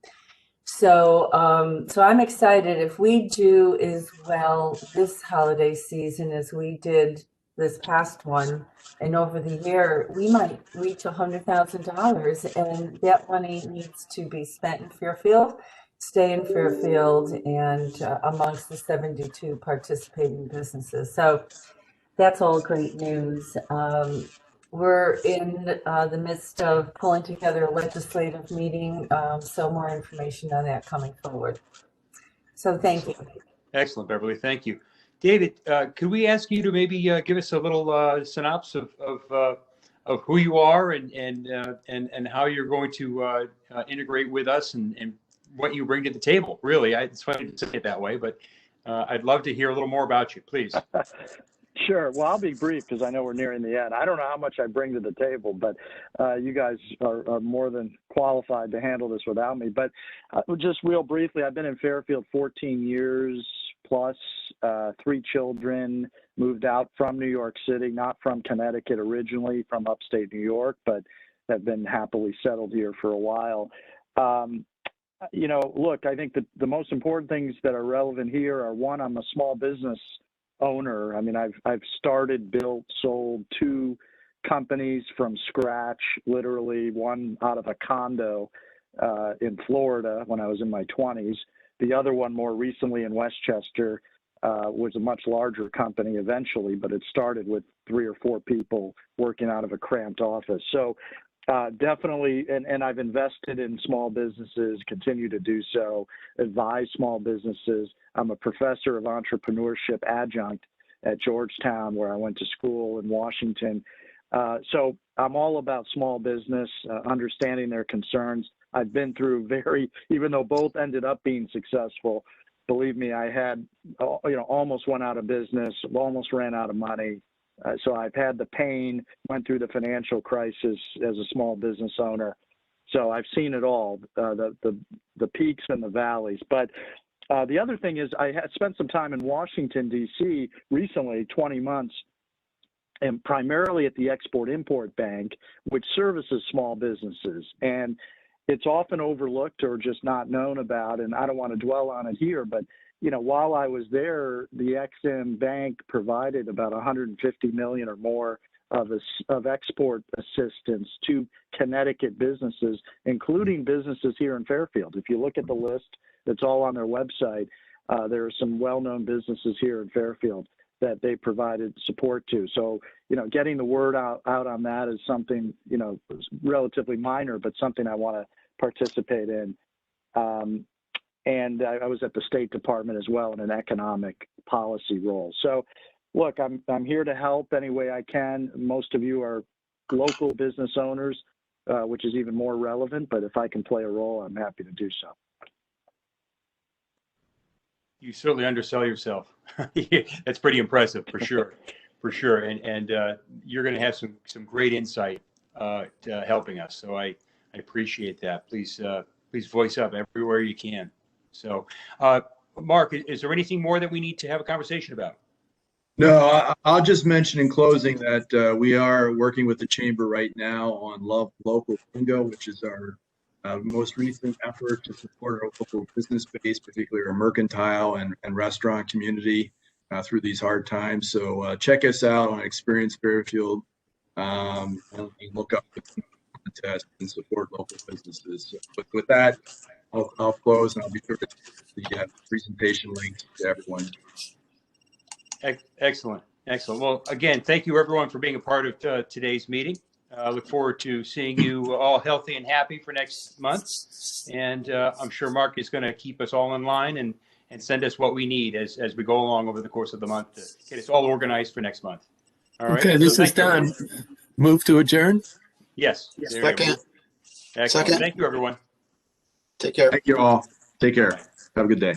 So I'm excited. If we do as well this holiday season as we did this past one, and over the year, we might reach $100,000, and that money needs to be spent in Fairfield, stay in Fairfield, and amongst the 72 participating businesses. So that's all great news. We're in the midst of pulling together a legislative meeting, so more information on that coming forward. So thank you. Excellent, Beverly. Thank you. David, could we ask you to maybe give us a little synopsis of who you are and how you're going to integrate with us and what you bring to the table? Really, it's funny to say it that way, but I'd love to hear a little more about you, please. Sure. Well, I'll be brief because I know we're nearing the end. I don't know how much I bring to the table, but you guys are more than qualified to handle this without me. But just real briefly, I've been in Fairfield 14 years plus, 3 children, moved out from New York City, not from Connecticut originally, from upstate New York, but have been happily settled here for a while. Look, I think the most important things that are relevant here are, one, I'm a small business owner. I mean, I've started, built, sold 2 companies from scratch, literally, one out of a condo in Florida when I was in my 20s. The other one more recently in Westchester was a much larger company eventually, but it started with 3 or 4 people working out of a cramped office. So definitely, and I've invested in small businesses, continue to do so, advise small businesses. I'm a professor of entrepreneurship adjunct at Georgetown, where I went to school in Washington. So I'm all about small business, understanding their concerns. I've been through even though both ended up being successful, believe me, I had, almost went out of business, almost ran out of money. So I've had the pain, went through the financial crisis as a small business owner. So I've seen it all, the peaks and the valleys. But the other thing is I had spent some time in Washington, D.C. recently, 20 months, and primarily at the Export-Import Bank, which services small businesses. And it's often overlooked or just not known about, and I don't want to dwell on it here, but while I was there, the Ex-Im Bank provided about $150 million or more of export assistance to Connecticut businesses, including businesses here in Fairfield. If you look at the list that's all on their website, there are some well-known businesses here in Fairfield that they provided support to. So, getting the word out on that is something, relatively minor, but something I want to participate in. And I was at the State Department as well in an economic policy role. So, look, I'm here to help any way I can. Most of you are local business owners, which is even more relevant. But if I can play a role, I'm happy to do so. You certainly undersell yourself. That's pretty impressive, for sure, for sure. And you're going to have some great insight to helping us. So I appreciate that. Please voice up everywhere you can. So, Mark, is there anything more that we need to have a conversation about? No, I'll just mention in closing that we are working with the Chamber right now on Love Local Bingo, which is our most recent effort to support our local business base, particularly our mercantile and restaurant community through these hard times. So check us out on Experience Fairfield and look up the contest and support local businesses. So with that, I'll close and I'll be sure to the presentation links to everyone. Excellent. Excellent. Well, again, thank you everyone for being a part of today's meeting. I look forward to seeing you all healthy and happy for next month. And I'm sure Mark is going to keep us all in line and send us what we need as we go along over the course of the month to get us all organized for next month. All right. Okay, this is Don. Move to adjourn? Yes. There we go. Second. Excellent. Second. Thank you, everyone. Take care. Thank you all. Take care. Bye. Have a good day.